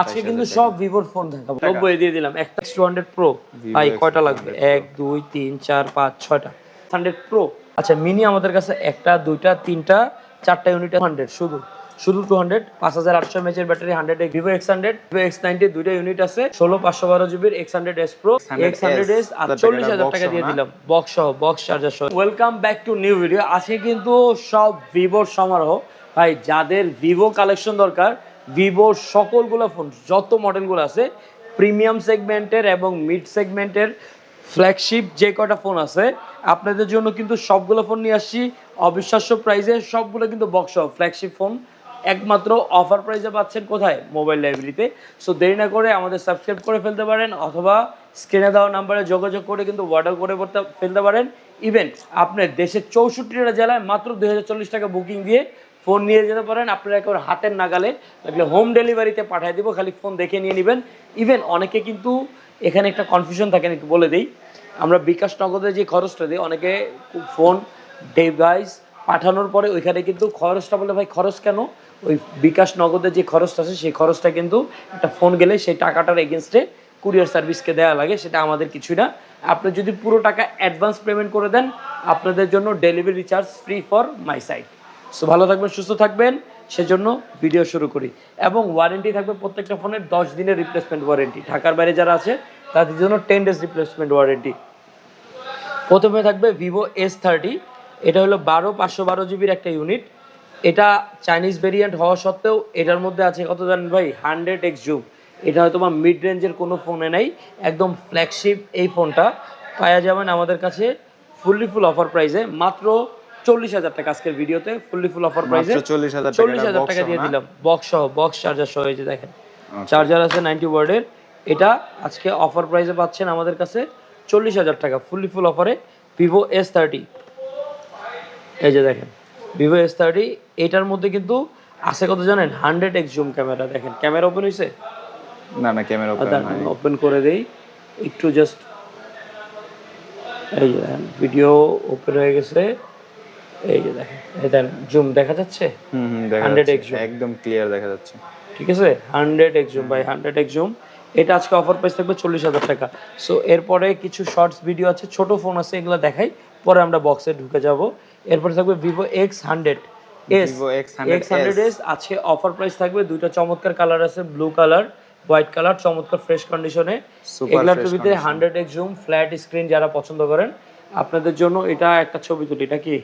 আজকে কিন্তু সব ভিভোর ফোন দেখাবো। 90 দিয়ে দিলাম। একটা X200 Pro ভাই কয়টা লাগবে? 1 2 3 4 5 6টা 100 Pro। আচ্ছা মিনি আমাদের কাছে একটা দুইটা তিনটা চারটা ইউনিট 100 শুধু 200 5800 mAh এর battery 100 Vivo X100 Vivo X90 দুইটা ইউনিট আছে 16 512 GB X100s Pro X100s 48000 টাকা দিয়ে দিলাম বক্স সহ বক্স চার্জার সহ। Welcome back to new video. আজকে কিন্তু সব ভিভোর সমারোহ ভাই। যাদের ভিভো কালেকশন দরকার, ভিভোর সকলগুলো ফোন যত মডেলগুলো আছে প্রিমিয়াম সেগমেন্টের এবং মিড সেগমেন্টের ফ্ল্যাগশিপ যে কটা ফোন আছে আপনাদের জন্য কিন্তু সবগুলো ফোন নিয়ে আসছি অবিশ্বাস্য প্রাইসে। সবগুলো কিন্তু বক্স সহ ফ্ল্যাগশিপ ফোন একমাত্র অফার প্রাইসে পাচ্ছেন কোথায়? মোবাইল লাইব্রেরিতে। সো দেরি না করে আমাদের সাবস্ক্রাইব করে ফেলতে পারেন অথবা স্ক্রিনে দেওয়া নাম্বারে যোগাযোগ করে কিন্তু অর্ডার করে ফেলতে পারেন। ইভেন আপনার দেশের 64টা জেলায় মাত্র 2040 টাকা বুকিং দিয়ে ফোন নিয়ে যেতে পারেন। আপনারা একেবারে হাতের নাগালে লাগলে হোম ডেলিভারিতে পাঠিয়ে দেবো, খালি ফোন দেখে নিয়ে নেবেন। ইভেন অনেকে কিন্তু এখানে একটা কনফিউশন থাকেন, একটু বলে দিই। আমরা বিকাশ নগদে যে খরচটা দিই, অনেকে ফোন ডিভাইস পাঠানোর পরে ওইখানে কিন্তু খরচটা বলে ভাই খরচ কেন? ওই বিকাশ নগদে যে খরচটা আছে সেই খরচটা কিন্তু একটা ফোন গেলে সেই টাকাটার এগেনস্টে কুরিয়ার সার্ভিসকে দেওয়া লাগে, সেটা আমাদের কিছুই না। আপনি যদি পুরো টাকা অ্যাডভান্স পেমেন্ট করে দেন আপনাদের জন্য delivery charge free for my side. So ভালো থাকবেন, সুস্থ থাকবেন, সেজন্য ভিডিও শুরু করি। এবং ওয়ারেন্টি থাকবে প্রত্যেকটা ফোনের 10 দিনের রিপ্লেসমেন্ট ওয়ারেন্টি। ঢাকার বাইরে যারা আছে তাদের জন্য 10 days রিপ্লেসমেন্ট ওয়ারেন্টি। প্রথমে থাকবে ভিভো S30। এটা হলো 512 জিবির একটা ইউনিট। এটা চাইনিজ ভেরিয়েন্ট হওয়া সত্ত্বেও এটার মধ্যে আছে কত জানেন ভাই? 100x zoom. এটা হয়তো বা মিড রেঞ্জের কোনো ফোনে নেই, একদম ফ্ল্যাগশিপ এই ফোনটা পাওয়া যাবেন আমাদের কাছে ফুল অফার প্রাইসে মাত্র 40,000 টাকা। আজকের ভিডিওতে ফুল অফার প্রাইসে 40,000 টাকা দিয়ে দিলাম বক্স সহ বক্স চার্জার সহ। এই যে দেখেন চার্জার আছে 90 ওয়াটের। এটা আজকে অফার প্রাইসে পাচ্ছেন আমাদের কাছে 40,000 টাকা ফুল অফারে ভিভো S30। এই যে দেখেন ভিভো S30। এটার মধ্যে কিন্তু আছে কত জানেন? 100x zoom camera. দেখেন ক্যামেরা ওপেন হয়েছে? না ক্যামেরা ওপেন করে দেই একটু জাস্ট। এই যে দেখেন ভিডিও ওপেন হয়ে গেছে। এই যে দেখেন এটা জুম দেখা যাচ্ছে। 100x জুম একদম ক্লিয়ার দেখা যাচ্ছে। ঠিক আছে 100x জুম ভাই 100x জুম। এটা আজকে অফার প্রাইস থাকবে 40,000 টাকা। সো এরপরে কিছু শর্টস ভিডিও আছে, ছোট ফোন আছে, এগুলো দেখাই, পরে আমরা বক্সে ঢুকে যাব। এরপরে থাকবে ভিভো X100s। X100s আছে অফার প্রাইস থাকবে। দুইটা চমৎকার কালার আছে, ব্লু কালার, হোয়াইট কালার, চমৎকার ফ্রেশ কন্ডিশনে। এগুলোর ভিতরে 100x জুম ফ্ল্যাট স্ক্রিন যারা পছন্দ করেন আপনাদের জন্য এটা একটা ছবি তুলি। এটা কি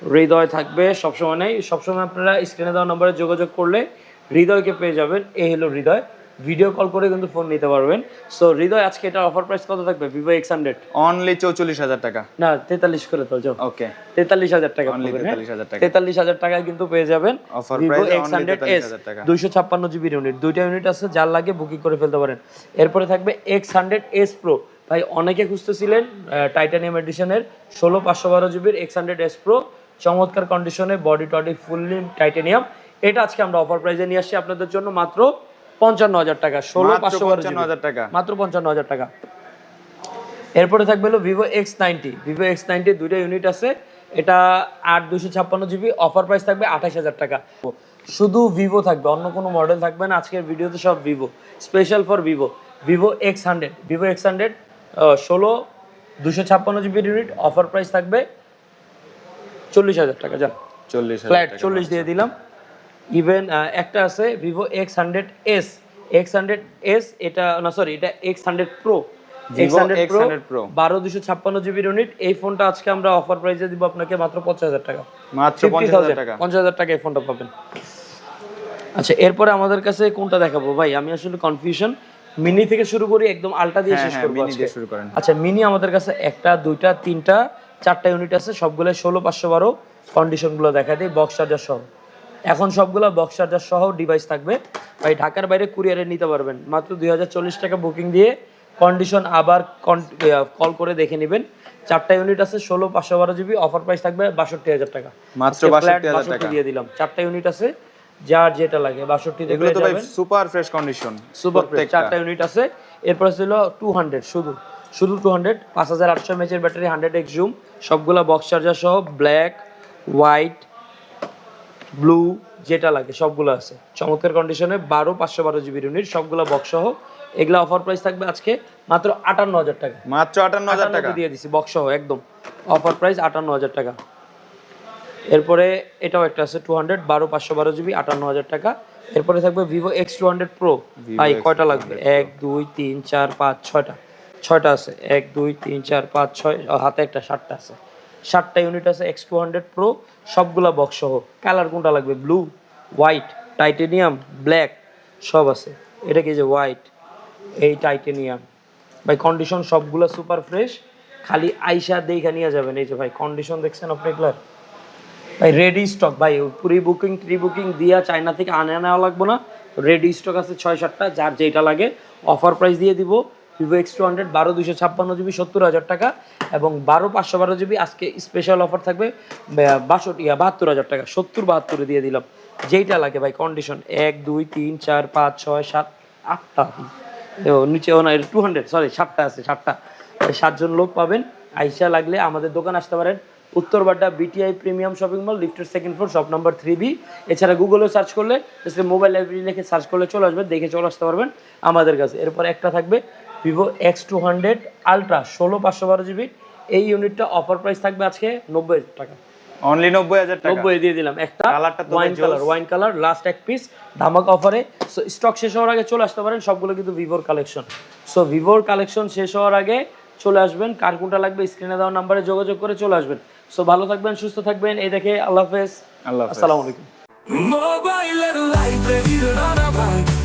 হৃদয় থাকবে সবসময় নেই, সবসময় আপনারা স্ক্রিনে দেওয়া নম্বরে যোগাযোগ করলে হৃদয়কে পেয়ে যাবেন। এই হলো হৃদয়, ভিডিও কল করে কিন্তু ফোন নিতে পারবেন। সো হৃদয় আজকে এটা অফার প্রাইস কত থাকবে? ভিভো X100 অনলি 44,000 টাকা। না 43 করে দাও যাও। ওকে 43,000 টাকা। অনলি 43,000 টাকা। 43,000 টাকায় কিন্তু পেয়ে যাবেন অফার ভিভো প্রাইস X100s 43,000 টাকা। 256 জিবি ইউনিট, দুইটা ইউনিট আছে, যার লাগে বুকিং করে ফেলতে পারেন। এরপরে থাকবে X100s Pro। ভাই অনেকে খুঁজতেছিলেন টাইটানিয়াম এডিশনের 16 512 জিবির X100s Pro, চমৎকার কন্ডিশনে, বডি টডি ফুললি টাইটানিয়াম। এটা আজকে আমরা অফার প্রাইসে নিয়ে আসছি আপনাদের জন্য মাত্র 55,000 টাকা। 16 টাকা মাত্র 55,000 টাকা। এরপরে থাকবে হলো ভিভো X90। ভিভো X90 দুইটা ইউনিট আছে। এটা 8 256 জিবি, অফার প্রাইস থাকবে 28,000 টাকা। শুধু ভিভো থাকবে, অন্য কোনো মডেল থাকবে না আজকের ভিডিওতে, সব Vivo special for Vivo. Vivo X100 16 256 GB unit, offer price থাকবে 40,000 টাকা। যান 40,000 ফ্ল্যাট 40 দিয়ে দিলাম। ইভেন একটা আছে ভিভো X100s। এটা না সরি, এটা X100 Pro। X100 Pro 12 256 GB unit. এই ফোনটা আজকে আমরা অফার প্রাইসে দিব আপনাকে মাত্র 50,000 টাকা। মাত্র 50,000 টাকা। 50,000 টাকা এই ফোনটা পাবেন। আচ্ছা এরপরে আমাদের কাছে কোনটা দেখাবো ভাই? আমি আসলে কনফিউশন। মিনি থেকে শুরু করি, একদম আলটা দিয়ে শেষ করব মিনি দিয়ে শুরু করেন। আচ্ছা মিনি আমাদের কাছে একটা দুইটা তিনটা চারটা ইউনিট আছে, সবগুলো 16 512। কন্ডিশনগুলো দেখা দেই বক্স চার্জার সহ। এখন সবগুলো বক্স চার্জার সহ ডিভাইস থাকবে ভাই। ঢাকার বাইরে কুরিয়ারে নিতে পারবেন মাত্র 2040 টাকা বুকিং দিয়ে। কন্ডিশন আবার কল করে দেখে নেবেন। চারটা ইউনিট আছে 16 512 জিবি, অফার প্রাইস থাকবে 62,000 টাকা। মাত্র 62,000 টাকা দিয়ে দিলাম। চারটা ইউনিট আছে, যার যেটা লাগে 62 তে এগুলো তো ভাই super fresh condition, super fresh. চারটা ইউনিট আছে। এরপর ছিল 200 শুধু 200 5800 mAh এর ব্যাটারি 100x জুম, সবগুলা বক্স চার্জার সহ, ব্ল্যাক, হোয়াইট, ব্লু, যেটা লাগে সবগুলো আছে চমৎকার কন্ডিশনে। 12/512 GB ইউনিট, সবগুলো বক্স সহ। এগুলা অফার প্রাইস থাকবে আজকে মাত্র 58,000 টাকা। মাত্র 58,000 টাকা দিয়ে দিছি বক্স সহ, একদম অফার প্রাইস 58,000 টাকা। এরপরে এটাও একটা আছে 200 12/512 GB 58,000 টাকা। এরপরে থাকবে ভিভো X200 Pro। ভাই কয়টা লাগবে? 1 2 3 4 5 6টা, 6টা আছে। 1 2 3 4 5 6, হাতে একটা 7টা আছে। 7টা ইউনিট আছে X200 Pro, সবগুলা বক্স সহ। কালার কোনটা লাগবে? ব্লু, হোয়াইট, টাইটেনিয়াম, ব্ল্যাক সব আছে। এটা কি যে হোয়াইট, এই টাইটেনিয়াম। ভাই কন্ডিশন সবগুলা সুপার ফ্রেশ, খালি আইসা দেখা নিয়ে যাবেন। এই যে ভাই কন্ডিশন দেখছেন আপনি এগুলার? ভাই রেডি স্টক ভাই, প্রি বুকিং দিয়া চায়না থেকে নেওয়া লাগবে না। রেডি স্টক আছে 6-7টা, যার যেটা লাগে অফার প্রাইস দিয়ে দিব। ভিভো X200 12/256 GB 70,000 টাকা, এবং 12/512 GB আজকে স্পেশাল অফার থাকবে 72,000 টাকা। 70-72 দিয়ে দিলাম, যেইটা লাগে ভাই। কন্ডিশন 1 2 3 4 5 6 7 8টা, নিচেও না, 200 সরি 7টা আছে, 7টা। 7জন লোক পাবেন। আইসা লাগলে আমাদের দোকান আসতে পারেন, Uttar Badda BTI premium shopping mall, লিফটের 2nd floor, shop number 3B। এছাড়া গুগলে সার্চ করলে, মোবাইল লাইব্রেরি লিখে সার্চ করলে চলে আসবে, দেখে চলে আসতে পারবেন আমাদের কাছে। এরপর একটা থাকবে ভিভো X200 আলট্রা 16/512 GB। এই ইউনিটটা অফার প্রাইস থাকবে আজকে 90,000 টাকা। অনলি 90,000 টাকা। 90 দিয়ে দিলাম। একটা কালারটা তো ওয়াইন কালার লাস্ট এক পিস ধামাকা অফারে। সো স্টক শেষ হওয়ার আগে চলে আসতে পারেন। সবগুলো কিন্তু ভিভোর কালেকশন। সো ভিভোর কালেকশন শেষ হওয়ার আগে চলে আসবেন। কার কোনটা লাগবে স্ক্রিনে দেওয়া নাম্বারে যোগাযোগ করে চলে আসবেন। সো ভালো থাকবেন, সুস্থ থাকবেন। এই দেখে আল্লাহ হাফেজ, আল্লাহ হাফেজ। আসসালামু আলাইকুম। মোবাইলের লাইব্রেরির রানা ভাই